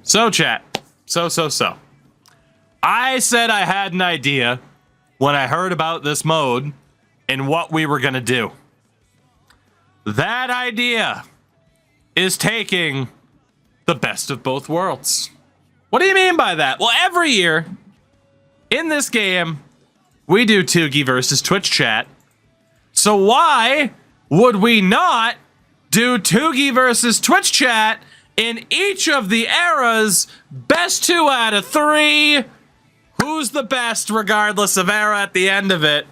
So, chat. So. I said I had an idea when I heard about this mode and what we were going to do. That idea is taking the best of both worlds. What do you mean by that? Well, every year in this game, we do Tugi versus Twitch chat. So why would we not do Tugi versus Twitch chat in each of the eras? Best 2 out of 3. Who's the best regardless of era at the end of it?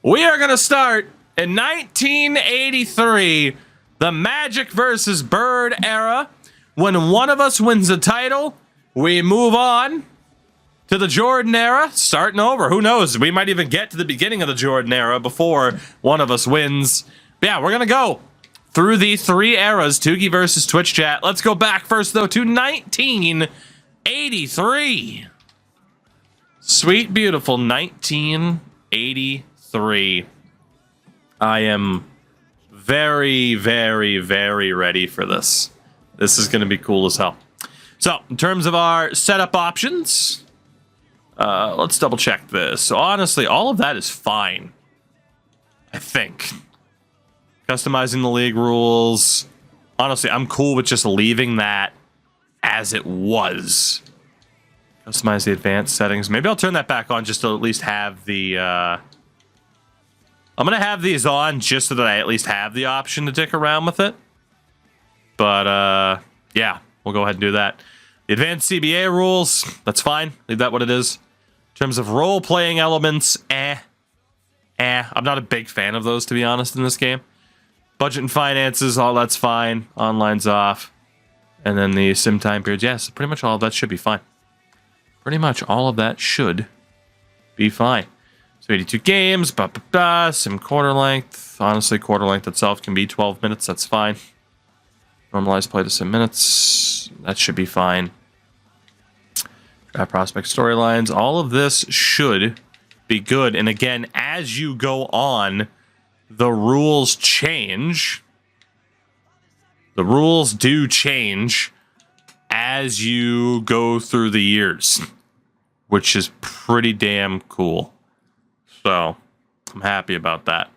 We are going to start in 1983, the Magic versus Bird era. When one of us wins a title, we move on to the Jordan era, starting over. Who knows? We might even get to the beginning of the Jordan era before one of us wins. But yeah, we're going to go through the 3 eras, Tugi versus Twitch chat. Let's go back first, though, to 1983. Sweet, beautiful 1983. I am very, very, very ready for this. This is going to be cool as hell. So, in terms of our setup options, let's double check this. So, honestly, all of that is fine, I think. Customizing the league rules. Honestly, I'm cool with just leaving that as it was. Customize the advanced settings. Maybe I'll turn that back on just to at least have the... I'm going to have these on just so that I at least have the option to dick around with it. But, yeah, we'll go ahead and do that. The advanced CBA rules, that's fine. Leave that what it is. In terms of role-playing elements, I'm not a big fan of those, to be honest, in this game. Budget and finances, all that's fine. Online's off. And then the sim time periods, yes, pretty much all of that should be fine. Pretty much all of that should be fine. So 82 games, sim quarter length. Honestly, quarter length itself can be 12 minutes, that's fine. Normalize play to sim minutes, that should be fine. Draft prospect storylines, all of this should be good. And again, as you go on, the rules change. The rules do change as you go through the years, which is pretty damn cool. So, I'm happy about that.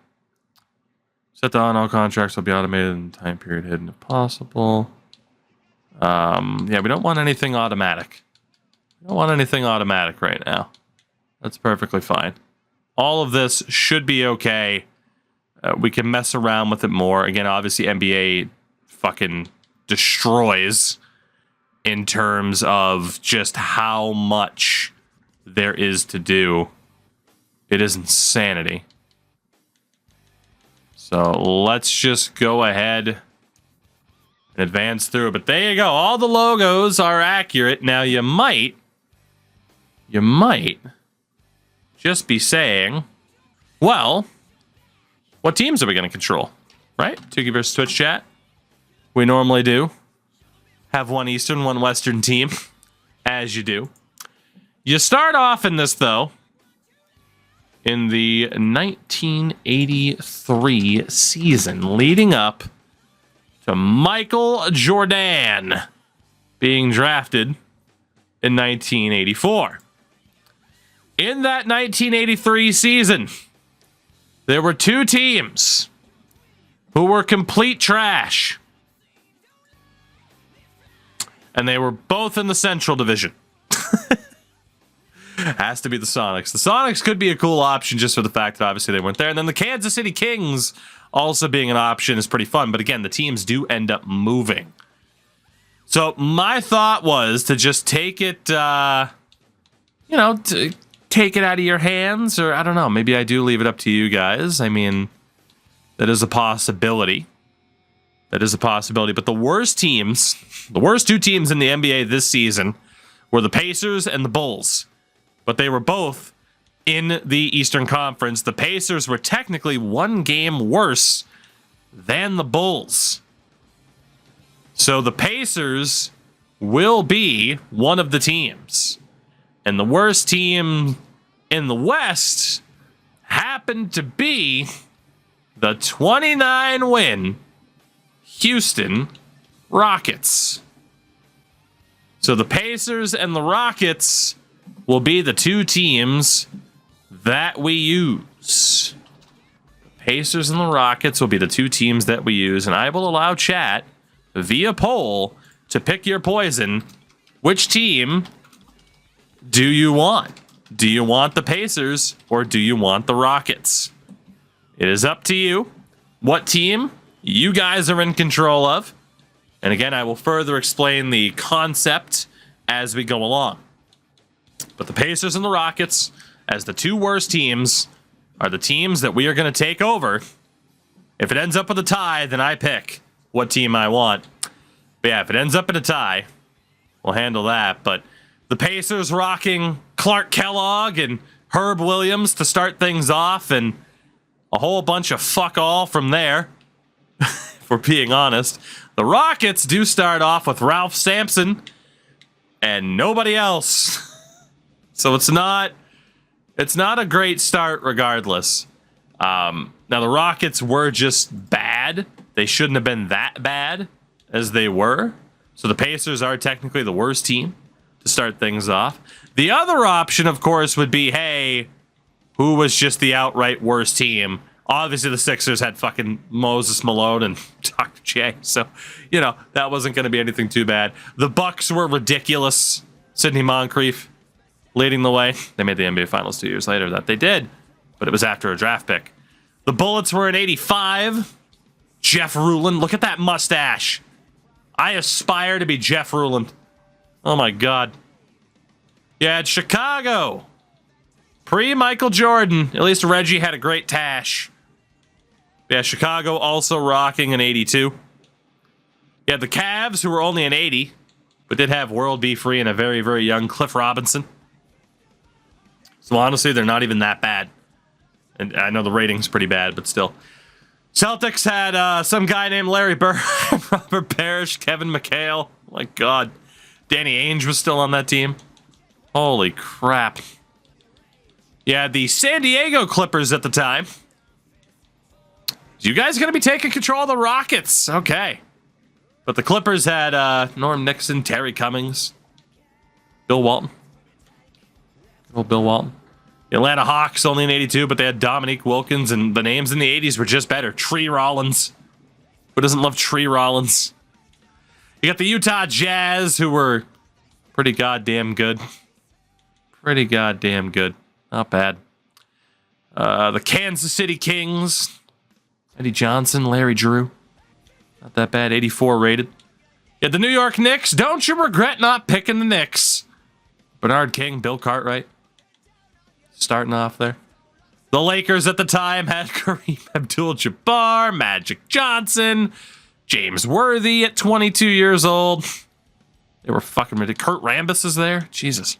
Set to on all contracts will be automated in time period hidden if possible. Yeah, we don't want anything automatic. We don't want anything automatic right now. That's perfectly fine. All of this should be okay. We can mess around with it more. Again, obviously, NBA fucking destroys in terms of just how much there is to do. It is insanity. So let's just go ahead and advance through. But there you go. All the logos are accurate. Now you might just be saying, well, what teams are we going to control? Right? Tugi versus Twitch chat. We normally do. Have one Eastern, one Western team, as you do. You start off in this, though, in the 1983 season, leading up to Michael Jordan being drafted in 1984. In that 1983 season, there were 2 teams who were complete trash. And they were both in the Central Division. Has to be the Sonics. The Sonics could be a cool option just for the fact that obviously they weren't there. And then the Kansas City Kings also being an option is pretty fun. But again, the teams do end up moving. So my thought was to just take it, take it out of your hands. Or I don't know, maybe I do leave it up to you guys. I mean, that is a possibility. That is a possibility. But the worst 2 teams in the NBA this season were the Pacers and the Bulls. But they were both in the Eastern Conference. The Pacers were technically 1 game worse than the Bulls. So the Pacers will be one of the teams. And the worst team in the West happened to be the 29-win Houston Rockets. So So the Pacers and the Rockets will be the two teams that we use. The Pacers and the Rockets will be the two teams that we use, and I will allow chat via poll to pick your poison. Which team do you want? Do you want the Pacers or do you want the Rockets? It is up to you what team you guys are in control of. And again, I will further explain the concept as we go along. But the Pacers and the Rockets, as the two worst teams, are the teams that we are going to take over. If it ends up with a tie, then I pick what team I want. But yeah, if it ends up in a tie, we'll handle that. But the Pacers rocking Clark Kellogg and Herb Williams to start things off, and a whole bunch of fuck all from there, if we're being honest. The Rockets do start off with Ralph Sampson and nobody else. So it's not a great start regardless. Now the Rockets were just bad. They shouldn't have been that bad as they were. So the Pacers are technically the worst team to start things off. The other option, of course, would be, hey, who was just the outright worst team? Obviously, the Sixers had fucking Moses Malone and Dr. J. So, you know, that wasn't going to be anything too bad. The Bucks were ridiculous. Sidney Moncrief leading the way. They made the NBA Finals 2 years later. That they did, but it was after a draft pick. The Bullets were at 85. Jeff Ruland. Look at that mustache. I aspire to be Jeff Ruland. Oh, my God. Yeah, it's Chicago. Pre-Michael Jordan. At least Reggie had a great tash. Yeah, Chicago also rocking an 82. Yeah, the Cavs, who were only an 80, but did have World B. Free and a very, very young Cliff Robinson. So honestly, they're not even that bad. And I know the rating's pretty bad, but still. Celtics had some guy named Larry Bird, Robert Parrish, Kevin McHale. Oh my God. Danny Ainge was still on that team. Holy crap. Yeah, the San Diego Clippers at the time. You guys going to be taking control of the Rockets. Okay. But the Clippers had Norm Nixon, Terry Cummings, Bill Walton. Oh, Bill Walton. The Atlanta Hawks only in 82, but they had Dominique Wilkins, and the names in the 80s were just better. Tree Rollins. Who doesn't love Tree Rollins? You got the Utah Jazz, who were pretty goddamn good. Pretty goddamn good. Not bad. The Kansas City Kings. Eddie Johnson, Larry Drew. Not that bad. 84 rated. Yeah, the New York Knicks. Don't you regret not picking the Knicks? Bernard King, Bill Cartwright. Starting off there. The Lakers at the time had Kareem Abdul-Jabbar, Magic Johnson, James Worthy at 22 years old. They were fucking ridiculous. Kurt Rambis is there. Jesus.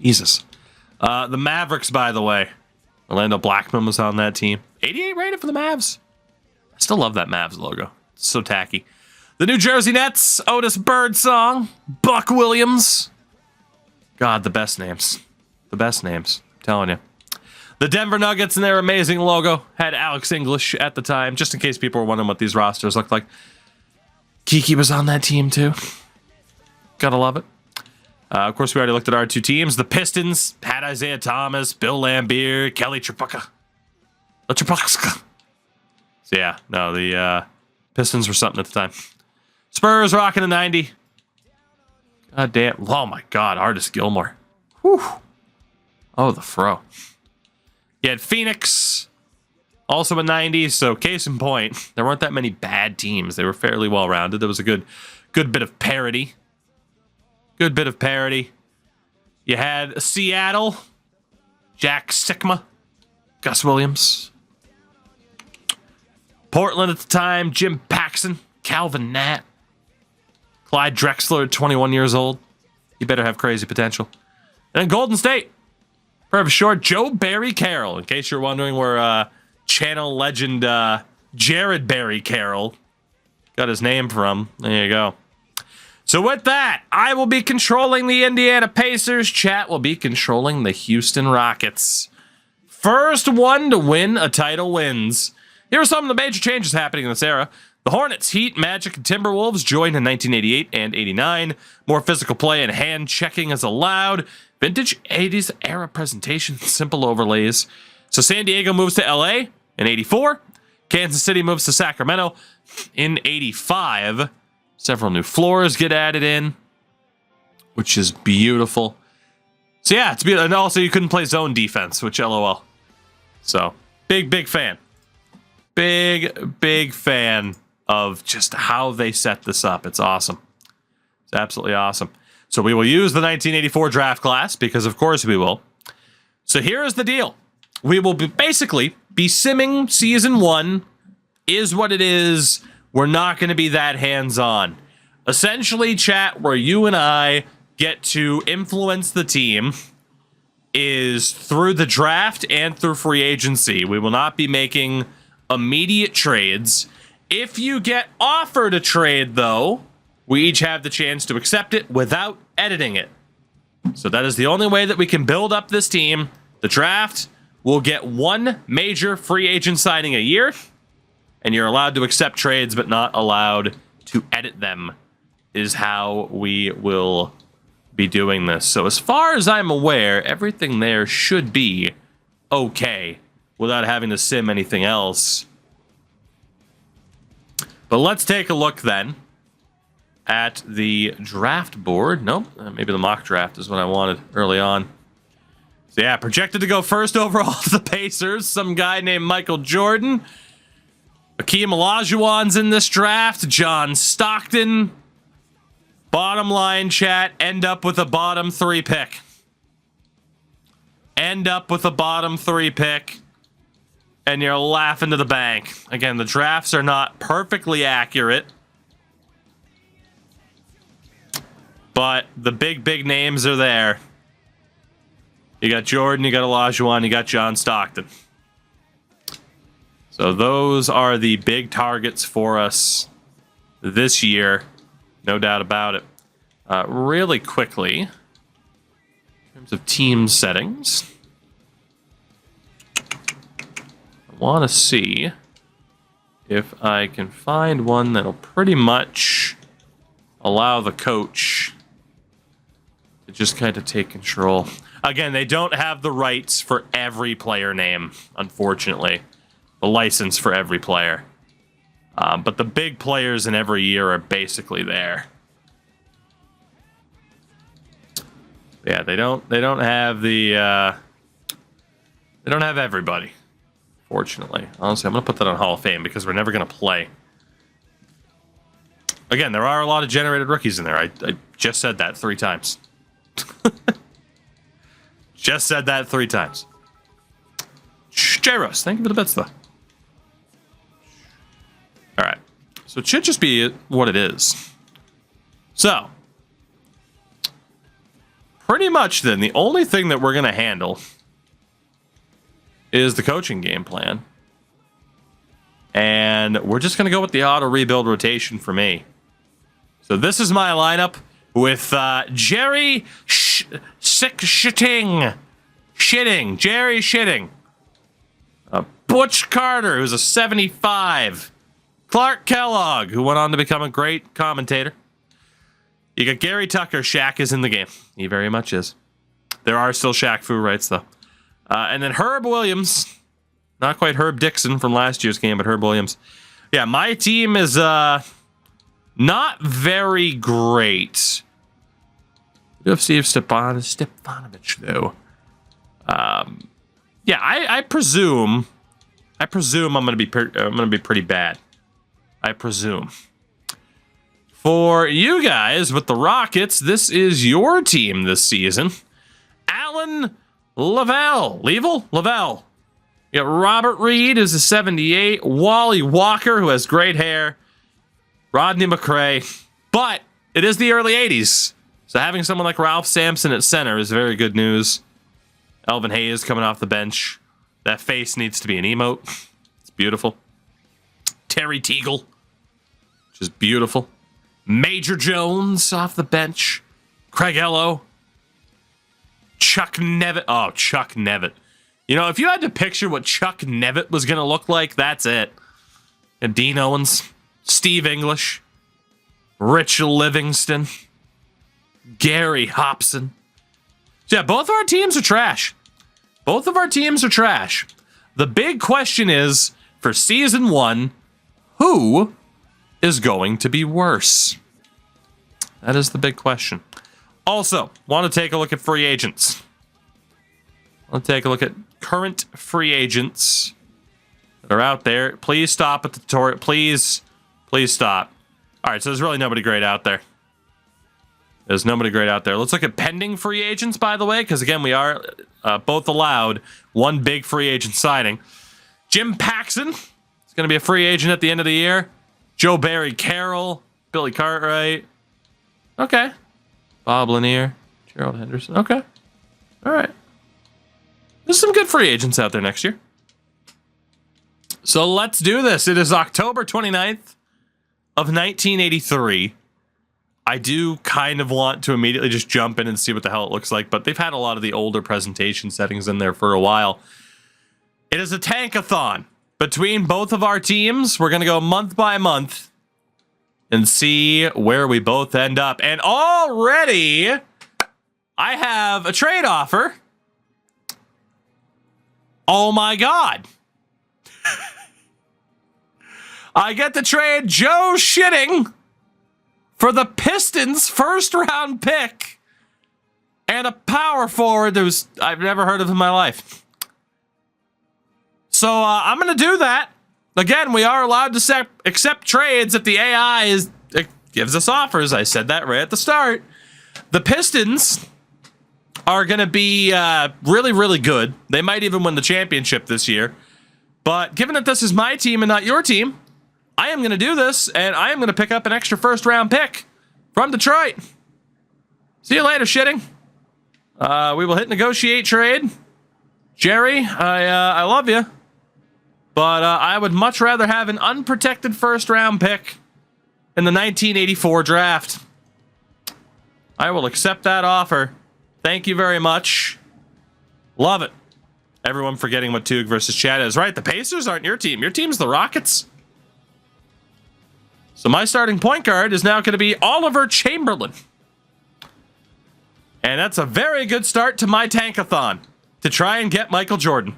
The Mavericks, by the way. Orlando Blackman was on that team. 88 rated for the Mavs. I still love that Mavs logo. It's so tacky. The New Jersey Nets, Otis Birdsong, Buck Williams. God, the best names. The best names. I'm telling you. The Denver Nuggets and their amazing logo had Alex English at the time, just in case people were wondering what these rosters looked like. Kiki was on that team, too. Gotta love it. Of course, we already looked at our two teams. The Pistons had Isaiah Thomas, Bill Laimbeer, Kelly Tripucka. So yeah, no, the Pistons were something at the time. Spurs rocking a 90. God damn. Oh my God, Artis Gilmore. Whew. Oh, the fro. You had Phoenix, also a 90. So case in point, there weren't that many bad teams. They were fairly well rounded. There was a good bit of parity. Good bit of parity. You had Seattle, Jack Sikma, Gus Williams. Portland at the time, Jim Paxson, Calvin Nat, Clyde Drexler, 21 years old. You better have crazy potential. And then Golden State, for short, Joe Barry Carroll. In case you're wondering where channel legend Jared Barry Carroll got his name from. There you go. So with that, I will be controlling the Indiana Pacers. Chat will be controlling the Houston Rockets. First one to win a title wins. Here are some of the major changes happening in this era. The Hornets, Heat, Magic, and Timberwolves joined in 1988 and 89. More physical play and hand checking is allowed. Vintage 80s era presentation, simple overlays. So San Diego moves to LA in 84. Kansas City moves to Sacramento in 85. Several new floors get added in, which is beautiful. So yeah, it's beautiful. And also you couldn't play zone defense, which LOL. So big fan. Big fan of just how they set this up. It's awesome. It's absolutely awesome. So we will use the 1984 draft class because of course we will. So here is the deal. We will basically be simming season 1 is what it is. We're not going to be that hands-on. Essentially, chat, where you and I get to influence the team is through the draft and through free agency. We will not be making immediate trades. If you get offered a trade, though, we each have the chance to accept it without editing it. So that is the only way that we can build up this team. The draft will get 1 major free agent signing a year, and you're allowed to accept trades but not allowed to edit them, is how we will be doing this. So as far as I'm aware, everything there should be okay without having to sim anything else. But let's take a look then at the draft board. Nope, maybe the mock draft is what I wanted early on. So yeah, projected to go first overall to the Pacers, some guy named Michael Jordan. Akeem Olajuwon's in this draft. John Stockton. Bottom line, chat, end up with a bottom 3 pick. End up with a bottom 3 pick. And you're laughing to the bank. Again, the drafts are not perfectly accurate. But the big names are there. You got Jordan, you got Olajuwon, you got John Stockton. So those are the big targets for us this year. No doubt about it. Really quickly, in terms of team settings, I want to see if I can find one that'll pretty much allow the coach to just kind of take control. Again, they don't have the rights for every player name, unfortunately. The license for every player. But the big players in every year are basically there. Yeah, they don't have the they don't have everybody, fortunately. Honestly, I'm gonna put that on Hall of Fame because we're never gonna play. Again, there are a lot of generated rookies in there. I just said that 3 times. Just said that 3 times. J-Rose, thank you for the bits, though. Alright. So it should just be what it is. So. Pretty much then, the only thing that we're going to handle is the coaching game plan. And we're just going to go with the auto rebuild rotation for me. So this is my lineup with Jerry Shitting. Butch Carter, who's a 75. Clark Kellogg, who went on to become a great commentator. You got Gary Tucker. Shaq is in the game. He very much is. There are still Shaq Fu rights, though. And then Herb Williams. Not quite Herb Dixon from last year's game, but Herb Williams. Yeah, my team is not very great. We do have Steve Stefanovic, though. Yeah, I presume I'm gonna be pretty bad. I presume. For you guys with the Rockets, this is your team this season. Alan Lavelle. You got Robert Reed, who's a 78. Wally Walker, who has great hair. Rodney McRae. But it is the early 80s. So having someone like Ralph Sampson at center is very good news. Elvin Hayes coming off the bench. That face needs to be an emote. It's beautiful. Terry Teagle, which is beautiful. Major Jones off the bench. Craig Ello. Chuck Nevitt. Oh, Chuck Nevitt. You know, if you had to picture what Chuck Nevitt was going to look like, that's it. And Dean Owens. Steve English, Rich Livingston, Gary Hobson. So yeah, both of our teams are trash. Both of our teams are trash. The big question is, for season 1, who is going to be worse? That is the big question. Also, want to take a look at free agents. Let's take a look at current free agents that are out there. Please stop at the tutorial. Please stop. All right, so there's really nobody great out there. There's nobody great out there. Let's look at pending free agents, by the way, because, again, we are both allowed one big free agent signing. Jim Paxson is going to be a free agent at the end of the year. Joe Barry Carroll, Billy Cartwright. Okay. Bob Lanier, Gerald Henderson. Okay. All right. There's some good free agents out there next year. So let's do this. It is October 29th of 1983. I do kind of want to immediately just jump in and see what the hell it looks like, but they've had a lot of the older presentation settings in there for a while. It is a tankathon between both of our teams. We're going to go month by month and see where we both end up. And already, I have a trade offer. Oh my God. I get to trade Joe Shitting for the Pistons' first-round pick and a power forward who's I've never heard of in my life. So I'm going to do that. Again, we are allowed to accept trades if the AI gives us offers. I said that right at the start. The Pistons are going to be really, really good. They might even win the championship this year. But given that this is my team and not your team, I am going to do this, and I am going to pick up an extra first-round pick from Detroit. See you later, Shitting. We will hit negotiate trade. Jerry, I love you. But I would much rather have an unprotected first-round pick in the 1984 draft. I will accept that offer. Thank you very much. Love it. Everyone forgetting what Tug versus Chad is. Right, the Pacers aren't your team. Your team's the Rockets. So my starting point guard is now going to be Oliver Chamberlain. And that's a very good start to my tankathon to try and get Michael Jordan.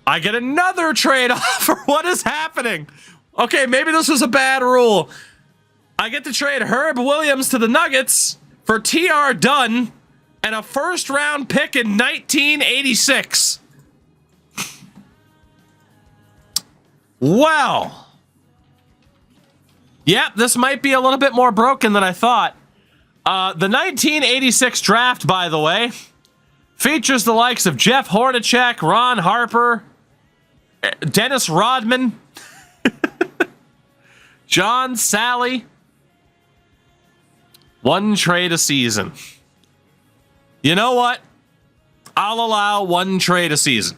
I get another trade offer. What is happening? Okay, maybe this was a bad rule. I get to trade Herb Williams to the Nuggets for T.R. Dunn and a first-round pick in 1986. Wow. Yep, this might be a little bit more broken than I thought. The 1986 draft, by the way, features the likes of Jeff Hornacek, Ron Harper, Dennis Rodman, John Sally. One trade a season. You know what? I'll allow one trade a season.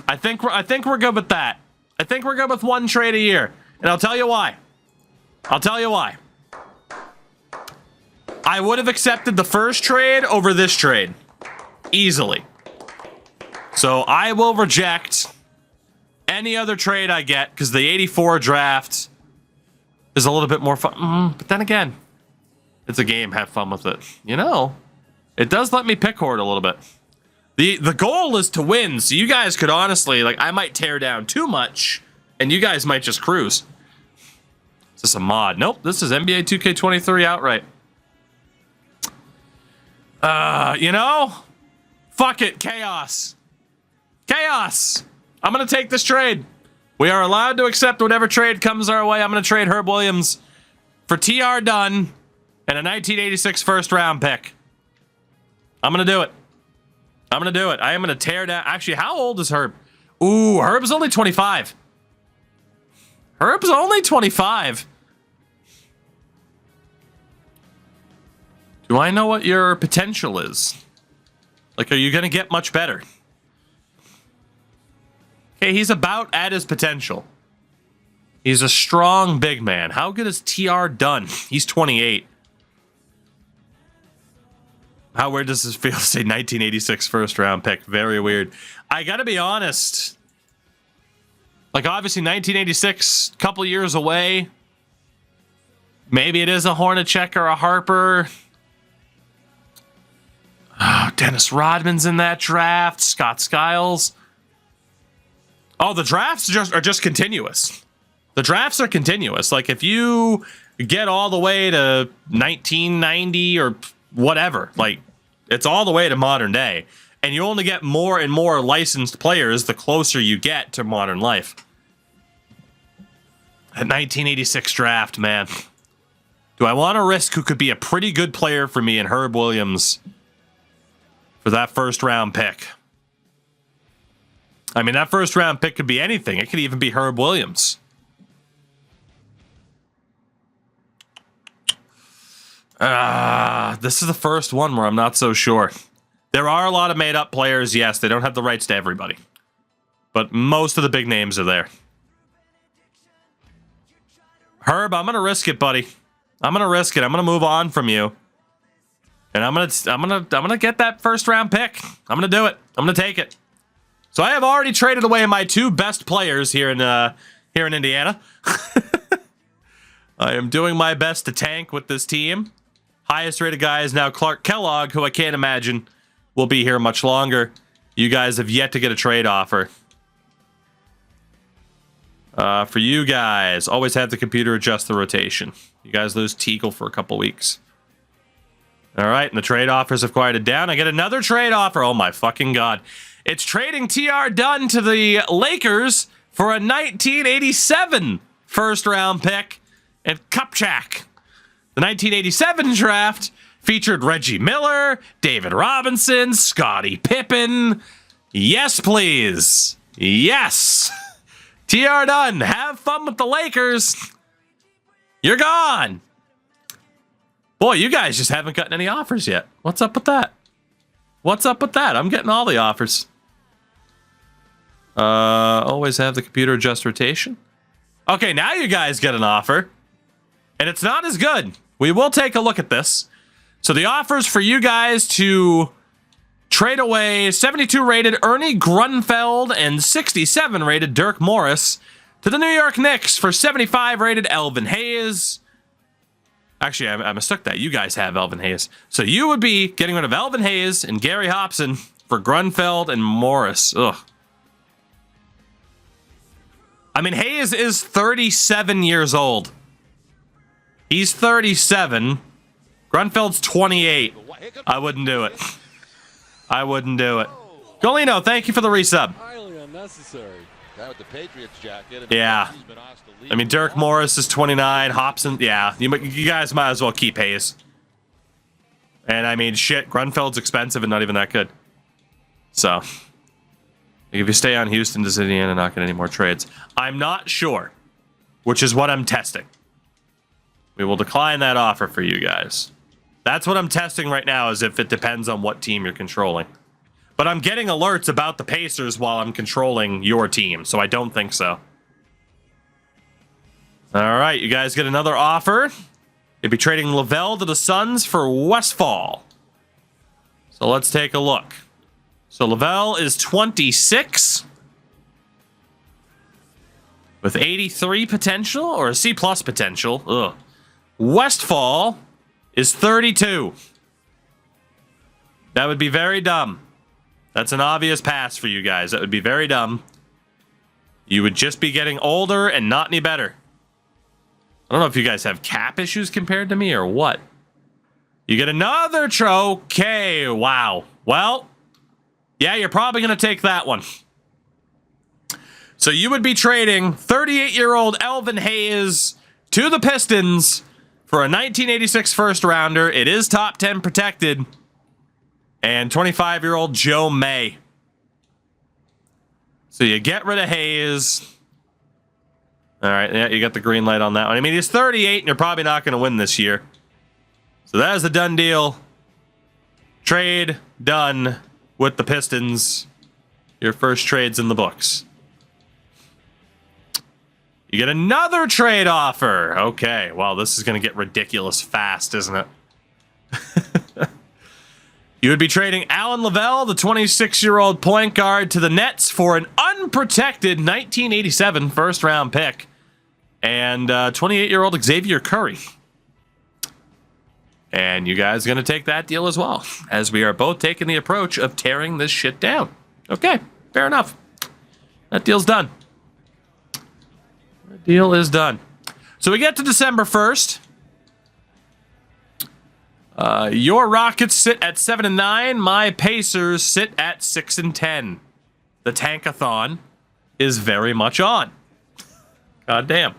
I think we're good with that. I think we're good with one trade a year. And I'll tell you why. I would have accepted the first trade over this trade. Easily. So I will reject any other trade I get because the 84 draft is a little bit more fun. But then again, it's a game. Have fun with it. You know, it does let me pick hoard a little bit. The goal is to win. So you guys could honestly, like, I might tear down too much and you guys might just cruise. Is this a mod? Nope. This is NBA 2K23 outright. You know, fuck it. Chaos. I'm going to take this trade. We are allowed to accept whatever trade comes our way. I'm going to trade Herb Williams for T.R. Dunn and a 1986 first-round pick. I'm going to do it. I am going to tear down. Actually, how old is Herb? Ooh, Herb's only 25. Do I know what your potential is? Like, are you going to get much better? Okay, he's about at his potential. He's a strong big man. How good is T.R. Dunn? He's 28. How weird does this feel to say 1986 first round pick? Very weird. I gotta be honest. Like, obviously, 1986, couple years away. Maybe it is a Hornacek or a Harper. Oh, Dennis Rodman's in that draft. Scott Skiles. Oh, the drafts are just continuous. The drafts are continuous. Like, if you get all the way to 1990 or whatever, like, it's all the way to modern day. And you only get more and more licensed players the closer you get to modern life. That 1986 draft, man. Do I want to risk who could be a pretty good player for me in Herb Williams for that first round pick? I mean, that first round pick could be anything. It could even be Herb Williams. This is the first one where I'm not so sure. There are a lot of made-up players. Yes, they don't have the rights to everybody. But most of the big names are there. Herb, I'm going to risk it, buddy. I'm going to risk it. I'm going to move on from you. And I'm going to get that first round pick. I'm going to do it. I'm going to take it. So I have already traded away my two best players here in Indiana. I am doing my best to tank with this team. Highest rated guy is now Clark Kellogg, who I can't imagine will be here much longer. You guys have yet to get a trade offer. For you guys, always have the computer adjust the rotation. You guys lose Teagle for a couple weeks. All right, and the trade offers have quieted down. I get another trade offer. Oh my fucking god. It's trading T.R. Dunn to the Lakers for a 1987 first round pick and Kupchak. The 1987 draft featured Reggie Miller, David Robinson, Scottie Pippen. Yes, please. Yes. T.R. Dunn, have fun with the Lakers. You're gone. Boy, you guys just haven't gotten any offers yet. What's up with that? What's up with that? I'm getting all the offers. Always have the computer adjust rotation. Okay, now you guys get an offer. And it's not as good. We will take a look at this. So the offers for you guys to trade away 72 rated Ernie Grunfeld and 67 rated Dirk Morris to the New York Knicks for 75 rated Elvin Hayes. Actually, I mistook that. You guys have Elvin Hayes. So you would be getting rid of Elvin Hayes and Gary Hobson for Grunfeld and Morris. Ugh. I mean, Hayes is 37 years old. He's 37. Grunfeld's 28. I wouldn't do it. I wouldn't do it. Golino, thank you for the resub. Highly unnecessary. That with the Patriots jacket. Yeah. I mean, Dirk Morris is 29. Hobson, yeah. You guys might as well keep Hayes. And I mean, shit, Grunfeld's expensive and not even that good. So, if you stay on Houston, does Indiana not get any more trades? I'm not sure, which is what I'm testing. We will decline that offer for you guys. That's what I'm testing right now, is if it depends on what team you're controlling. But I'm getting alerts about the Pacers while I'm controlling your team, so I don't think so. All right, you guys get another offer. You'll be trading Lavelle to the Suns for Westfall. So let's take a look. So Lavelle is 26 with 83 potential or a C+ potential. Ugh. Westfall is 32. That would be very dumb. That's an obvious pass for you guys. That would be very dumb. You would just be getting older and not any better. I don't know if you guys have cap issues compared to me or what. You get another okay, wow. Well, yeah, you're probably going to take that one. So you would be trading 38-year-old Elvin Hayes to the Pistons for a 1986 first rounder. It is top 10 protected. And 25-year-old Joe May. So you get rid of Hayes. All right, yeah, you got the green light on that one. I mean, he's 38, and you're probably not going to win this year. So that is a done deal. Trade done with the Pistons. Your first trade's in the books. You get another trade offer. Okay, well, this is going to get ridiculous fast, isn't it? You would be trading Alan Lavelle, the 26-year-old point guard, to the Nets for an unprotected 1987 first-round pick and 28-year-old Xavier Curry. And you guys are going to take that deal as well, as we are both taking the approach of tearing this shit down. Okay, fair enough. That deal's done. The deal is done. So we get to December 1st. Your Rockets sit at 7-9. My Pacers sit at 6-10. The tankathon is very much on. God damn.